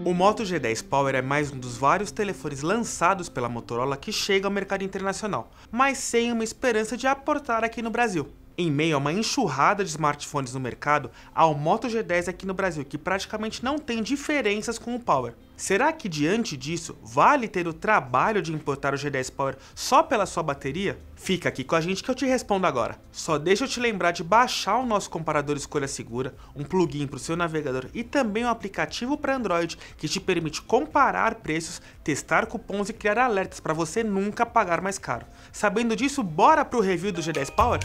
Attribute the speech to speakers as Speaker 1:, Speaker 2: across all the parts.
Speaker 1: O Moto G10 Power é mais um dos vários telefones lançados pela Motorola que chega ao mercado internacional, mas sem uma esperança de aportar aqui no Brasil. Em meio a uma enxurrada de smartphones no mercado, há o Moto G10 aqui no Brasil, que praticamente não tem diferenças com o Power. Será que diante disso, vale ter o trabalho de importar o G10 Power só pela sua bateria? Fica aqui com a gente que eu te respondo agora. Só deixa eu te lembrar de baixar o nosso comparador Escolha Segura, um plugin para o seu navegador e também um aplicativo para Android que te permite comparar preços, testar cupons e criar alertas para você nunca pagar mais caro. Sabendo disso, bora pro review do G10 Power?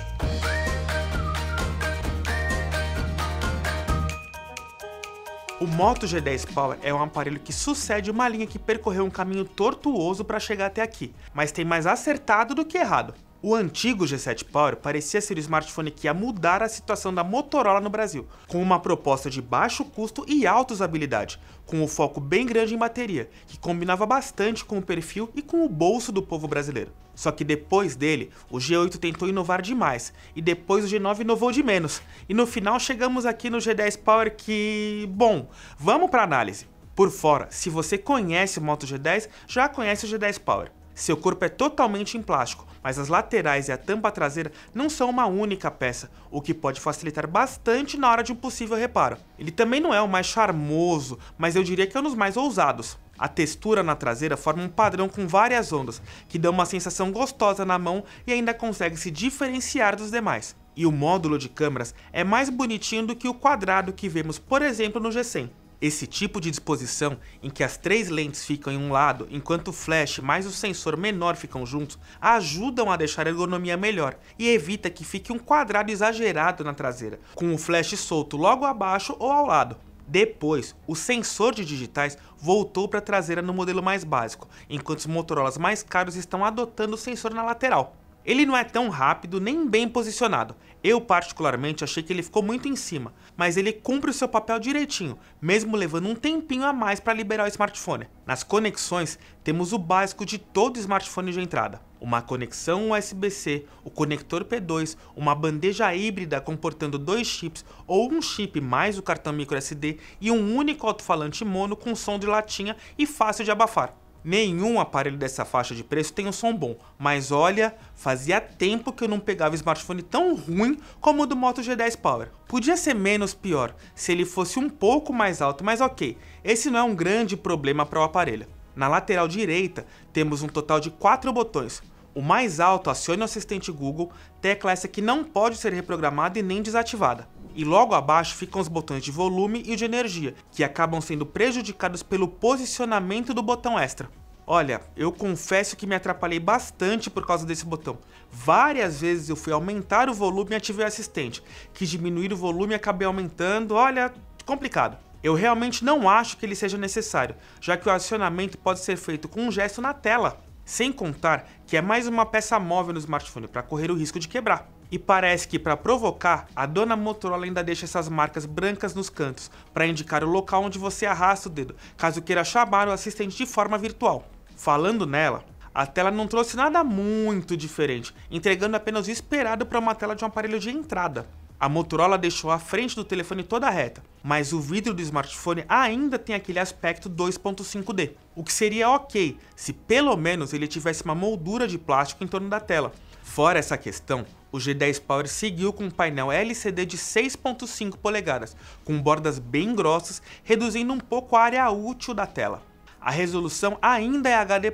Speaker 1: O Moto G10 Power é um aparelho que sucede uma linha que percorreu um caminho tortuoso para chegar até aqui, mas tem mais acertado do que errado. O antigo G7 Power parecia ser o smartphone que ia mudar a situação da Motorola no Brasil, com uma proposta de baixo custo e alta usabilidade, com um foco bem grande em bateria, que combinava bastante com o perfil e com o bolso do povo brasileiro. Só que depois dele, o G8 tentou inovar demais, e depois o G9 inovou de menos, e no final chegamos aqui no G10 Power que... Bom, vamos para análise. Por fora, se você conhece o Moto G10, já conhece o G10 Power. Seu corpo é totalmente em plástico, mas as laterais e a tampa traseira não são uma única peça, o que pode facilitar bastante na hora de um possível reparo. Ele também não é o mais charmoso, mas eu diria que é um dos mais ousados. A textura na traseira forma um padrão com várias ondas, que dão uma sensação gostosa na mão e ainda consegue se diferenciar dos demais. E o módulo de câmeras é mais bonitinho do que o quadrado que vemos, por exemplo, no G100. Esse tipo de disposição, em que as três lentes ficam em um lado, enquanto o flash mais o sensor menor ficam juntos, ajudam a deixar a ergonomia melhor e evita que fique um quadrado exagerado na traseira, com o flash solto logo abaixo ou ao lado. Depois, o sensor de digitais voltou para a traseira no modelo mais básico, enquanto os Motorolas mais caros estão adotando o sensor na lateral. Ele não é tão rápido nem bem posicionado. Eu particularmente achei que ele ficou muito em cima, mas ele cumpre o seu papel direitinho, mesmo levando um tempinho a mais para liberar o smartphone. Nas conexões, temos o básico de todo smartphone de entrada. Uma conexão USB-C, o conector P2, uma bandeja híbrida comportando 2 chips ou um chip mais o cartão microSD e um único alto-falante mono com som de latinha e fácil de abafar. Nenhum aparelho dessa faixa de preço tem um som bom, mas olha, fazia tempo que eu não pegava smartphone tão ruim como o do Moto G10 Power. Podia ser menos pior, se ele fosse um pouco mais alto, mas ok, esse não é um grande problema para o aparelho. Na lateral direita, temos um total de 4 botões. O mais alto aciona o assistente Google, tecla essa que não pode ser reprogramada e nem desativada. E logo abaixo ficam os botões de volume e o de energia, que acabam sendo prejudicados pelo posicionamento do botão extra. Olha, eu confesso que me atrapalhei bastante por causa desse botão. Várias vezes eu fui aumentar o volume e ativei o assistente, quis diminuir o volume e acabei aumentando, olha, complicado. Eu realmente não acho que ele seja necessário, já que o acionamento pode ser feito com um gesto na tela. Sem contar que é mais uma peça móvel no smartphone para correr o risco de quebrar. E parece que para provocar, a dona Motorola ainda deixa essas marcas brancas nos cantos, para indicar o local onde você arrasta o dedo, caso queira chamar o assistente de forma virtual. Falando nela, a tela não trouxe nada muito diferente, entregando apenas o esperado para uma tela de um aparelho de entrada. A Motorola deixou a frente do telefone toda reta, mas o vidro do smartphone ainda tem aquele aspecto 2.5D, o que seria ok se pelo menos ele tivesse uma moldura de plástico em torno da tela. Fora essa questão, o G10 Power seguiu com um painel LCD de 6.5 polegadas, com bordas bem grossas, reduzindo um pouco a área útil da tela. A resolução ainda é HD+,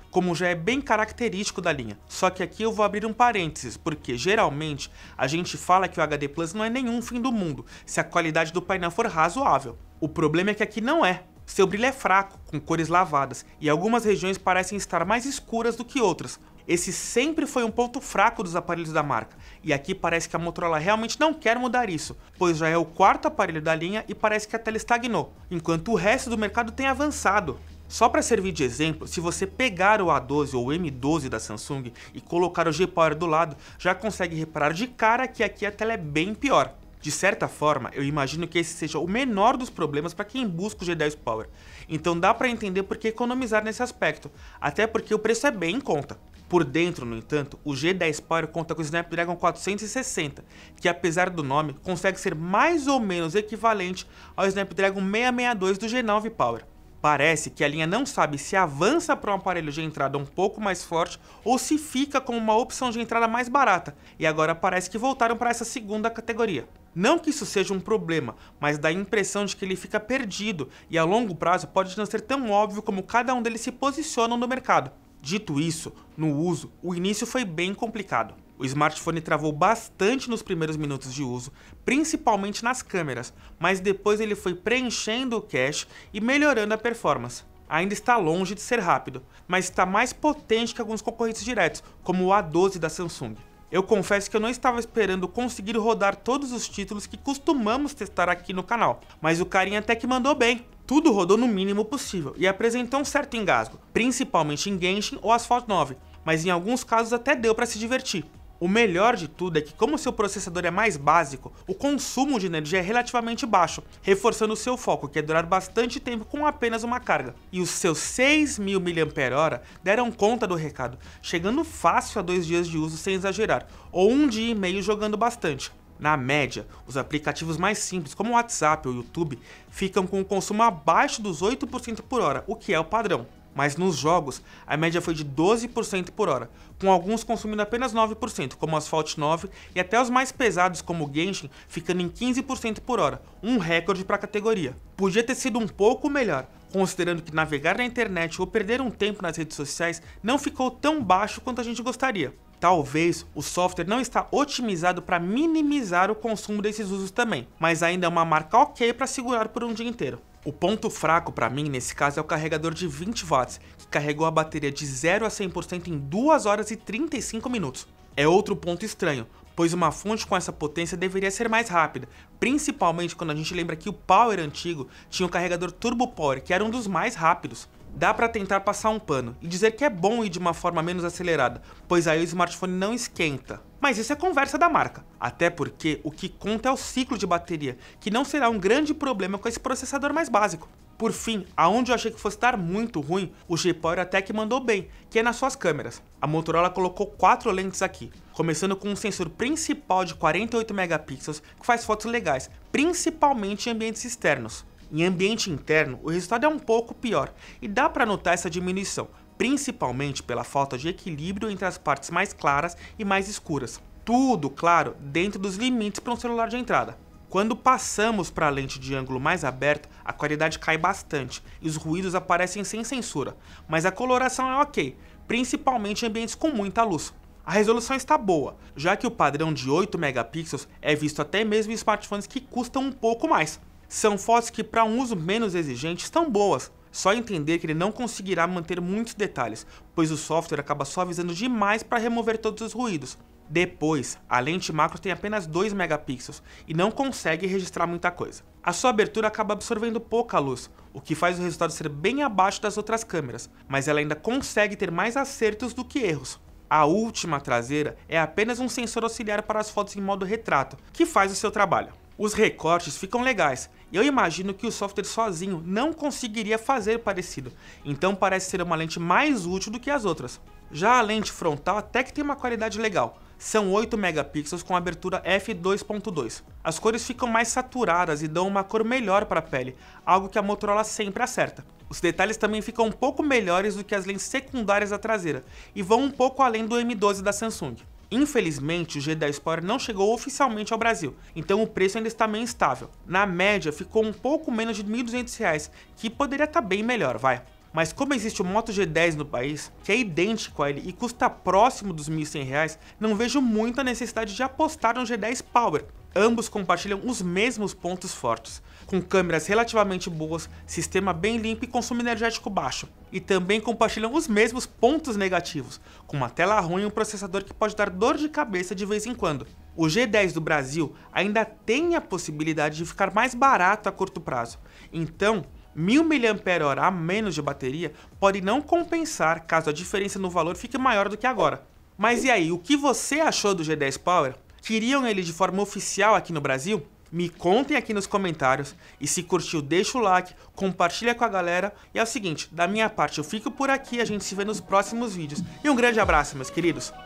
Speaker 1: como já é bem característico da linha. Só que aqui eu vou abrir um parênteses, porque geralmente a gente fala que o HD Plus não é nenhum fim do mundo, se a qualidade do painel for razoável. O problema é que aqui não é. Seu brilho é fraco, com cores lavadas, e algumas regiões parecem estar mais escuras do que outras. Esse sempre foi um ponto fraco dos aparelhos da marca, e aqui parece que a Motorola realmente não quer mudar isso, pois já é o 4º aparelho da linha e parece que a tela estagnou, enquanto o resto do mercado tem avançado. Só para servir de exemplo, se você pegar o A12 ou o M12 da Samsung e colocar o G Power do lado, já consegue reparar de cara que aqui a tela é bem pior. De certa forma, eu imagino que esse seja o menor dos problemas para quem busca o G10 Power, então dá para entender por que economizar nesse aspecto, até porque o preço é bem em conta. Por dentro, no entanto, o G10 Power conta com o Snapdragon 460, que apesar do nome, consegue ser mais ou menos equivalente ao Snapdragon 662 do G9 Power. Parece que a linha não sabe se avança para um aparelho de entrada um pouco mais forte ou se fica com uma opção de entrada mais barata, e agora parece que voltaram para essa segunda categoria. Não que isso seja um problema, mas dá a impressão de que ele fica perdido e a longo prazo pode não ser tão óbvio como cada um deles se posicionam no mercado. Dito isso, no uso, o início foi bem complicado. O smartphone travou bastante nos primeiros minutos de uso, principalmente nas câmeras, mas depois ele foi preenchendo o cache e melhorando a performance. Ainda está longe de ser rápido, mas está mais potente que alguns concorrentes diretos, como o A12 da Samsung. Eu confesso que eu não estava esperando conseguir rodar todos os títulos que costumamos testar aqui no canal, mas o carinha até que mandou bem. Tudo rodou no mínimo possível e apresentou um certo engasgo, principalmente em Genshin ou Asphalt 9, mas em alguns casos até deu para se divertir. O melhor de tudo é que, como seu processador é mais básico, o consumo de energia é relativamente baixo, reforçando seu foco, que é durar bastante tempo com apenas uma carga. E os seus 6.000 mAh deram conta do recado, chegando fácil a 2 dias de uso sem exagerar, ou 1 dia e meio jogando bastante. Na média, os aplicativos mais simples, como o WhatsApp ou o YouTube, ficam com o consumo abaixo dos 8% por hora, o que é o padrão. Mas nos jogos, a média foi de 12% por hora, com alguns consumindo apenas 9%, como o Asphalt 9, e até os mais pesados, como o Genshin, ficando em 15% por hora, um recorde para a categoria. Podia ter sido um pouco melhor, considerando que navegar na internet ou perder um tempo nas redes sociais não ficou tão baixo quanto a gente gostaria. Talvez o software não está otimizado para minimizar o consumo desses usos também, mas ainda é uma marca ok para segurar por um dia inteiro. O ponto fraco para mim nesse caso é o carregador de 20 watts, que carregou a bateria de 0 a 100% em 2 horas e 35 minutos. É outro ponto estranho, pois uma fonte com essa potência deveria ser mais rápida, principalmente quando a gente lembra que o Power antigo tinha o carregador Turbo Power, que era um dos mais rápidos. Dá para tentar passar um pano e dizer que é bom ir de uma forma menos acelerada, pois aí o smartphone não esquenta. Mas isso é conversa da marca, até porque o que conta é o ciclo de bateria, que não será um grande problema com esse processador mais básico. Por fim, aonde eu achei que fosse dar muito ruim, o G-Power até que mandou bem, que é nas suas câmeras. A Motorola colocou 4 lentes aqui, começando com um sensor principal de 48 megapixels que faz fotos legais, principalmente em ambientes externos. Em ambiente interno, o resultado é um pouco pior, e dá para notar essa diminuição, principalmente pela falta de equilíbrio entre as partes mais claras e mais escuras. Tudo, claro, dentro dos limites para um celular de entrada. Quando passamos para a lente de ângulo mais aberto, a qualidade cai bastante e os ruídos aparecem sem censura, mas a coloração é ok, principalmente em ambientes com muita luz. A resolução está boa, já que o padrão de 8 megapixels é visto até mesmo em smartphones que custam um pouco mais. São fotos que para um uso menos exigente estão boas, só entender que ele não conseguirá manter muitos detalhes, pois o software acaba suavizando demais para remover todos os ruídos. Depois, a lente macro tem apenas 2 megapixels e não consegue registrar muita coisa. A sua abertura acaba absorvendo pouca luz, o que faz o resultado ser bem abaixo das outras câmeras, mas ela ainda consegue ter mais acertos do que erros. A última traseira é apenas um sensor auxiliar para as fotos em modo retrato, que faz o seu trabalho. Os recortes ficam legais, e eu imagino que o software sozinho não conseguiria fazer parecido, então parece ser uma lente mais útil do que as outras. Já a lente frontal até que tem uma qualidade legal, são 8 megapixels com abertura f2.2. As cores ficam mais saturadas e dão uma cor melhor para a pele, algo que a Motorola sempre acerta. Os detalhes também ficam um pouco melhores do que as lentes secundárias da traseira, e vão um pouco além do M12 da Samsung. Infelizmente, o G10 Power não chegou oficialmente ao Brasil, então o preço ainda está meio instável. Na média, ficou um pouco menos de R$ 1.200, que poderia estar bem melhor, vai. Mas como existe o Moto G10 no país, que é idêntico a ele e custa próximo dos R$ 1.100, não vejo muita necessidade de apostar no G10 Power. Ambos compartilham os mesmos pontos fortes, com câmeras relativamente boas, sistema bem limpo e consumo energético baixo. E também compartilham os mesmos pontos negativos, com uma tela ruim e um processador que pode dar dor de cabeça de vez em quando. O G10 do Brasil ainda tem a possibilidade de ficar mais barato a curto prazo, então 1.000 mAh a menos de bateria pode não compensar caso a diferença no valor fique maior do que agora. Mas e aí, o que você achou do G10 Power? Queriam ele de forma oficial aqui no Brasil? Me contem aqui nos comentários, e se curtiu deixa o like, compartilha com a galera, e é o seguinte, da minha parte eu fico por aqui, a gente se vê nos próximos vídeos, e um grande abraço meus queridos!